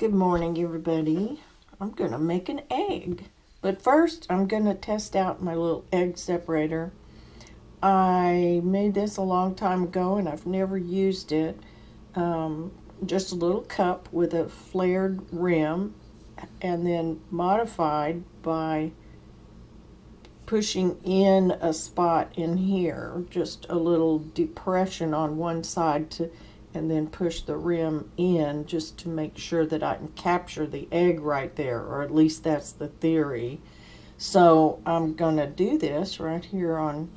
Good morning, everybody. I'm going to make an egg. But first, I'm going to test out my little egg separator. I made this a long time ago, and I've never used it. Just a little cup with a flared rim, and then modified by pushing in a spot in here, just a little depression on one side and then push the rim in just to make sure that I can capture the egg right there, or at least that's the theory. So I'm gonna do this right here on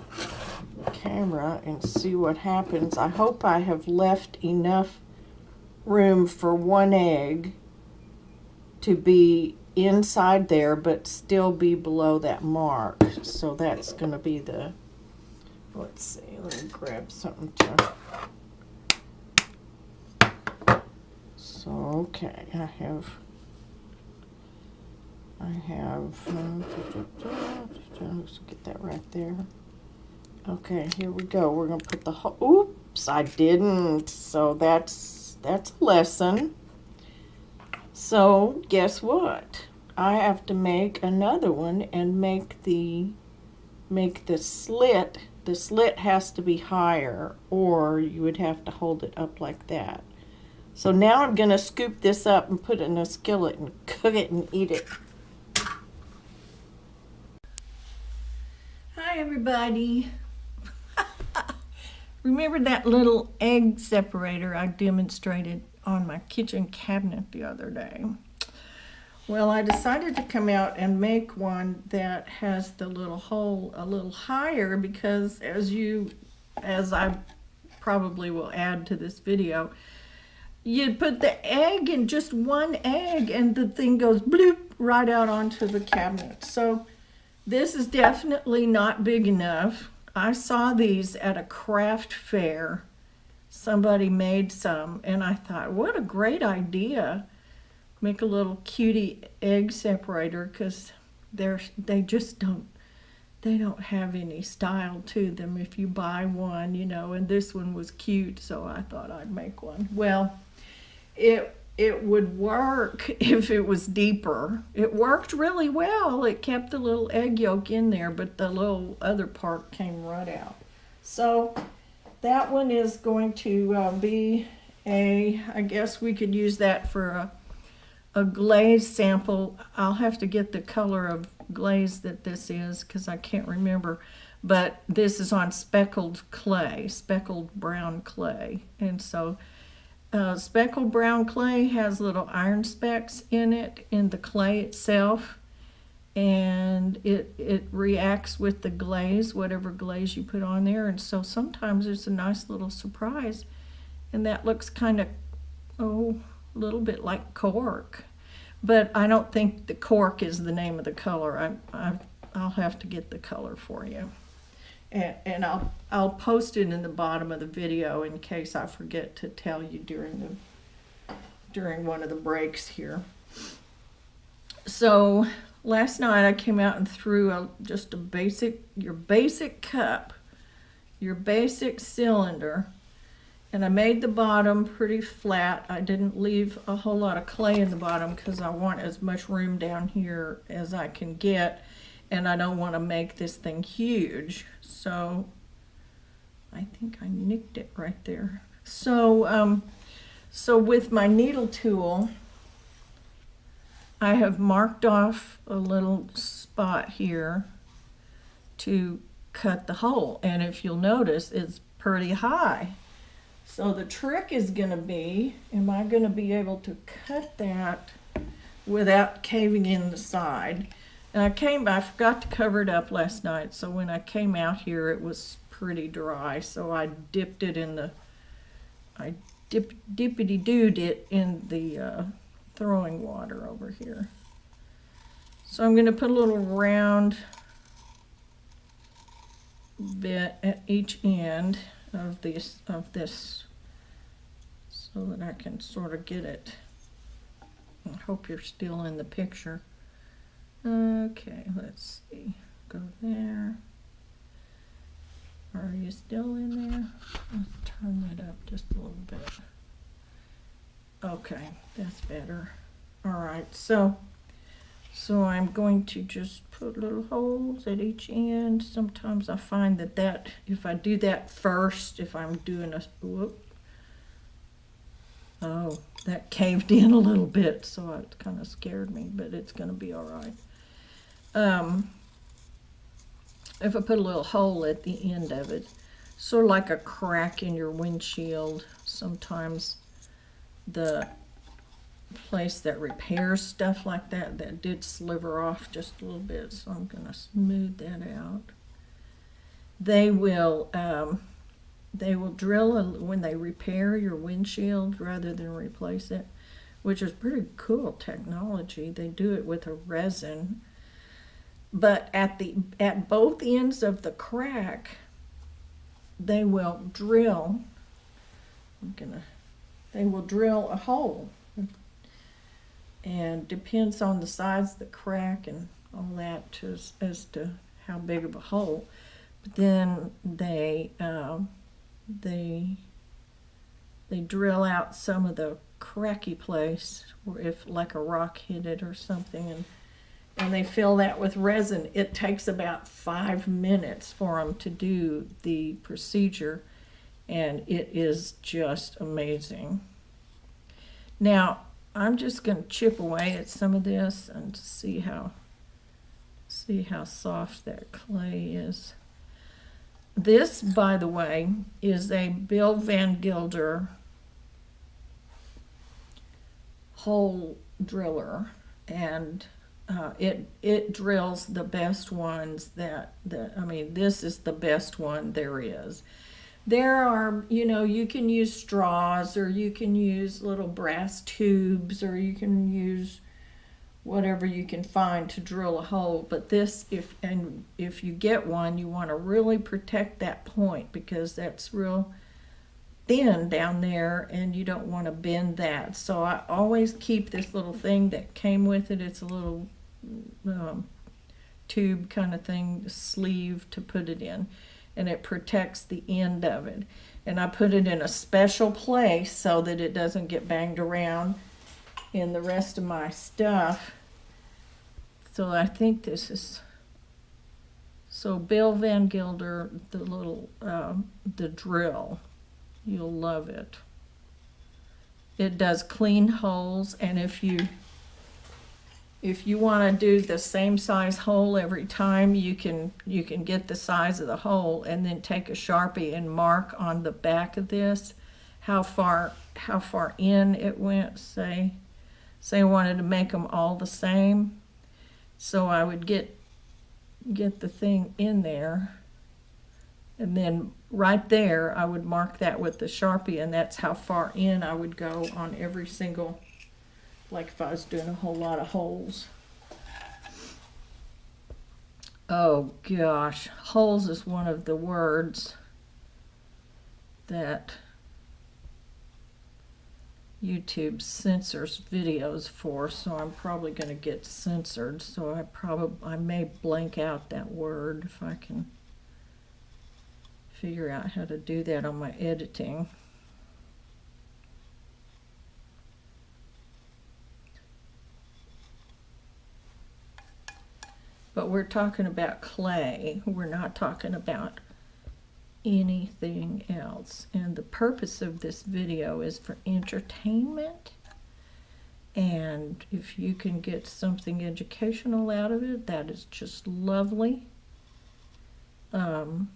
camera and see what happens. I hope I have left enough room for one egg to be inside there but still be below that mark. So that's gonna be the, let's see, let me grab something to, so okay, I have let's get that right there. Okay, here we go. We're gonna put the whole, oops, I didn't. So that's a lesson. So guess what? I have to make another one and make the slit. The slit has to be higher, or you would have to hold it up like that. So now I'm gonna scoop this up and put it in a skillet and cook it and eat it. Hi everybody. Remember that little egg separator I demonstrated on my kitchen cabinet the other day? Well, I decided to come out and make one that has the little hole a little higher, because as I probably will add to this video, you'd put the egg in, just one egg, and the thing goes bloop right out onto the cabinet. So this is definitely not big enough. I saw these at a craft fair. Somebody made some, and I thought, what a great idea. Make a little cutie egg separator, because they just don't have any style to them if you buy one, you know, and this one was cute, so I thought I'd make one. Well, it would work if it was deeper. It worked really well. It kept the little egg yolk in there, but the little other part came right out. So that one is going to be I guess we could use that for a glaze sample. I'll have to get the color of glaze that this is, because I can't remember. But this is on speckled clay, speckled brown clay. And so speckled brown clay has little iron specks in it, in the clay itself, and it reacts with the glaze, whatever glaze you put on there. And so sometimes there's a nice little surprise, and that looks kind of, a little bit like cork. But I don't think the cork is the name of the color. I'll have to get the color for you. And I'll post it in the bottom of the video in case I forget to tell you during one of the breaks here. So last night I came out and threw just your basic cup, your basic cylinder, and I made the bottom pretty flat. I didn't leave a whole lot of clay in the bottom because I want as much room down here as I can get. And I don't want to make this thing huge. So I think I nicked it right there. So with my needle tool, I have marked off a little spot here to cut the hole. And if you'll notice, it's pretty high. So the trick is going to be, am I going to be able to cut that without caving in the side? And I forgot to cover it up last night, so when I came out here it was pretty dry, so I dipped it in the, dippity-dooed it in the throwing water over here. So I'm going to put a little round bit at each end of this so that I can sort of get it. I hope you're still in the picture. Okay, let's see. Go there. Are you still in there? Let's turn that up just a little bit. Okay, that's better. All right, so I'm going to just put little holes at each end. Sometimes I find that if I do that first, if I'm doing a, whoop, oh, that caved in a little bit, so it kind of scared me, but it's going to be all right. If I put a little hole at the end of it, sort of like a crack in your windshield, sometimes the place that repairs stuff like that did sliver off just a little bit, so I'm going to smooth that out. They will drill when they repair your windshield rather than replace it, which is pretty cool technology. They do it with a resin, but at both ends of the crack, they will drill. They will drill a hole, and depends on the size of the crack and all that as to how big of a hole. But then they drill out some of the cracky place, or if like a rock hit it or something, and they fill that with resin. It takes about 5 minutes for them to do the procedure, and it is just amazing. Now, I'm just going to chip away at some of this and see how soft that clay is. This, by the way, is a Bill Van Gilder hole driller, and it drills the best ones I mean, this is the best one there is. There are, you can use straws, or you can use little brass tubes, or you can use whatever you can find to drill a hole. But this, if you get one, you want to really protect that point, because that's real thin down there and you don't want to bend that. So I always keep this little thing that came with it. It's a little tube kind of thing, sleeve to put it in, and it protects the end of it. And I put it in a special place so that it doesn't get banged around in the rest of my stuff. So I think this is, so Bill Van Gilder, the drill, you'll love it. It does clean holes, and if you want to do the same size hole every time, you can get the size of the hole and then take a Sharpie and mark on the back of this how far in it went. Say I wanted to make them all the same, so I would get the thing in there, and then right there I would mark that with the Sharpie, and that's how far in I would go on every single, like if I was doing a whole lot of holes. Oh gosh, holes is one of the words that YouTube censors videos for, so I'm probably going to get censored. So I may blank out that word if I can figure out how to do that on my editing. But we're talking about clay. We're not talking about anything else. And the purpose of this video is for entertainment. And if you can get something educational out of it, that is just lovely. But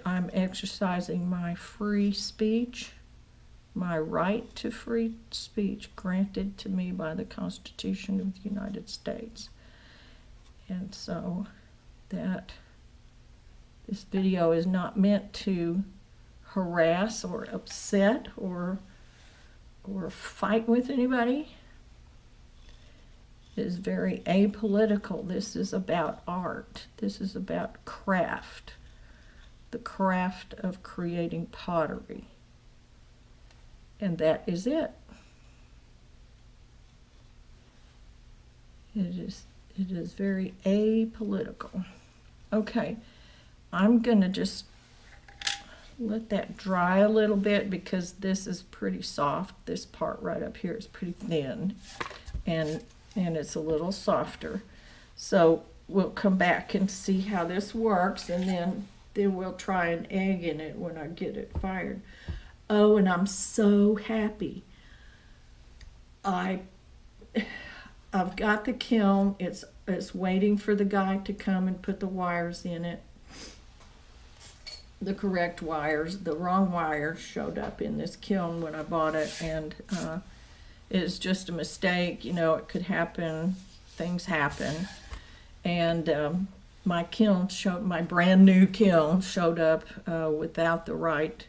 I'm exercising my free speech, my right to free speech granted to me by the Constitution of the United States. And so that this video is not meant to harass or upset or fight with anybody. It is very apolitical. This is about art. This is about craft, the craft of creating pottery. And that is it. It is very apolitical. Okay, I'm gonna just let that dry a little bit because this is pretty soft. This part right up here is pretty thin, and it's a little softer. So we'll come back and see how this works, and then we'll try an egg in it when I get it fired. Oh, and I'm so happy. I've got the kiln. It's waiting for the guy to come and put the wires in it. The correct wires. The wrong wires showed up in this kiln when I bought it, and it's just a mistake. You know, it could happen. Things happen. And my brand new kiln showed up without the right,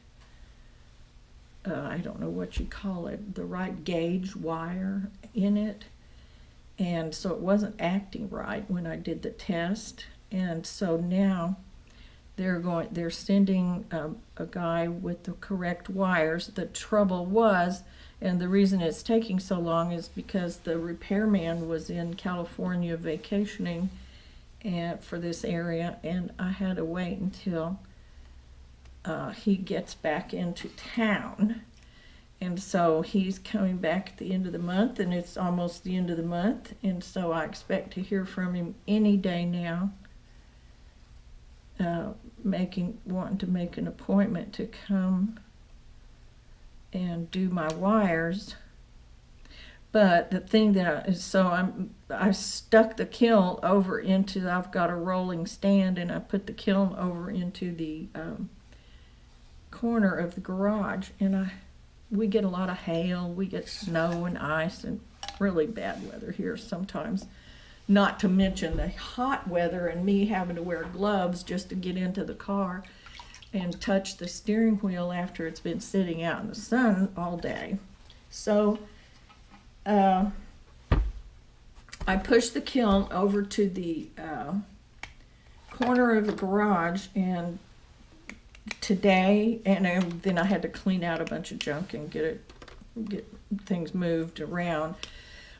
I don't know what you call it, the right gauge wire in it. And so it wasn't acting right when I did the test. And so now they're sending a guy with the correct wires. The trouble was, and the reason it's taking so long is because the repairman was in California vacationing for this area, and I had to wait until he gets back into town. And so he's coming back at the end of the month, and it's almost the end of the month, and so I expect to hear from him any day now, wanting to make an appointment to come and do my wires. But the thing that I stuck the kiln over into, I've got a rolling stand, and I put the kiln over into the corner of the garage, and we get a lot of hail, we get snow and ice and really bad weather here sometimes, not to mention the hot weather and me having to wear gloves just to get into the car and touch the steering wheel after it's been sitting out in the sun all day. So I pushed the kiln over to the corner of the garage, and today, and then I had to clean out a bunch of junk and get things moved around,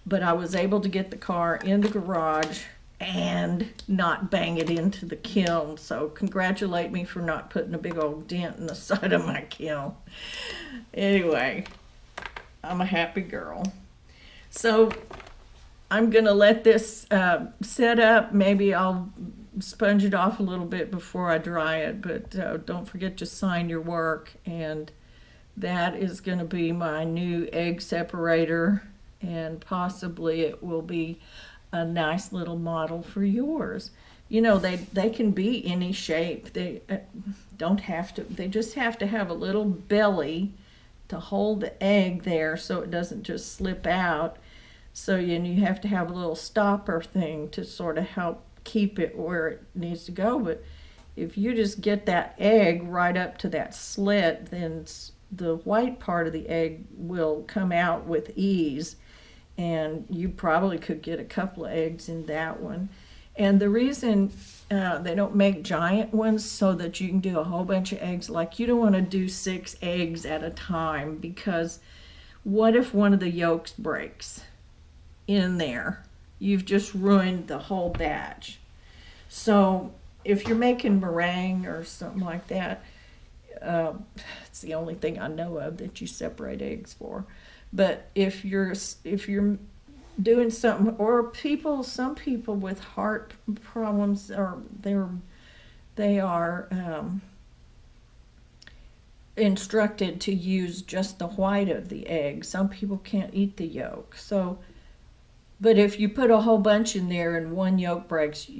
but I was able to get the car in the garage and not bang it into the kiln. So congratulate me for not putting a big old dent in the side of my kiln. Anyway, I'm a happy girl. So I'm gonna let this set up. Maybe I'll sponge it off a little bit before I dry it, but don't forget to sign your work. And that is going to be my new egg separator, and possibly it will be a nice little model for yours. You know, they can be any shape. They don't have to, they just have to have a little belly to hold the egg there so it doesn't just slip out. So you have to have a little stopper thing to sort of help keep it where it needs to go. But if you just get that egg right up to that slit, then the white part of the egg will come out with ease, and you probably could get a couple of eggs in that one. And the reason they don't make giant ones so that you can do a whole bunch of eggs, like you don't want to do 6 eggs at a time, because what if one of the yolks breaks in there? You've just ruined the whole batch. So if you're making meringue or something like that, it's the only thing I know of that you separate eggs for. But if you're doing something, or some people with heart problems, or they are instructed to use just the white of the egg. Some people can't eat the yolk. So, but if you put a whole bunch in there and one yolk breaks,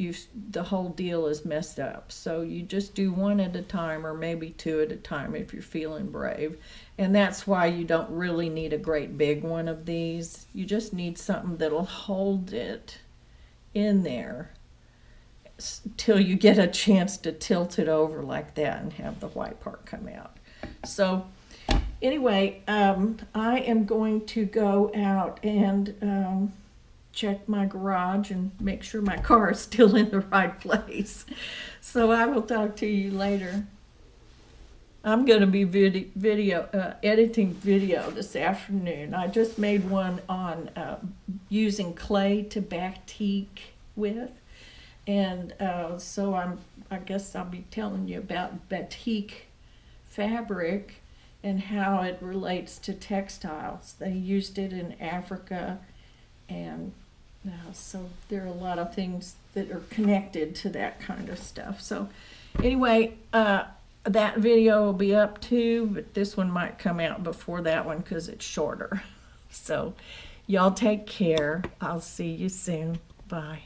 the whole deal is messed up. So you just do 1 at a time, or maybe 2 at a time if you're feeling brave. And that's why you don't really need a great big one of these. You just need something that'll hold it in there till you get a chance to tilt it over like that and have the white part come out. So anyway, I am going to go out and check my garage and make sure my car is still in the right place. So I will talk to you later. I'm going to be editing video this afternoon. I just made one on using clay to batik with, and so I guess I'll be telling you about batik fabric and how it relates to textiles. They used it in Africa, and so there are a lot of things that are connected to that kind of stuff. So anyway, that video will be up too, but this one might come out before that one because it's shorter. So y'all take care. I'll see you soon. Bye.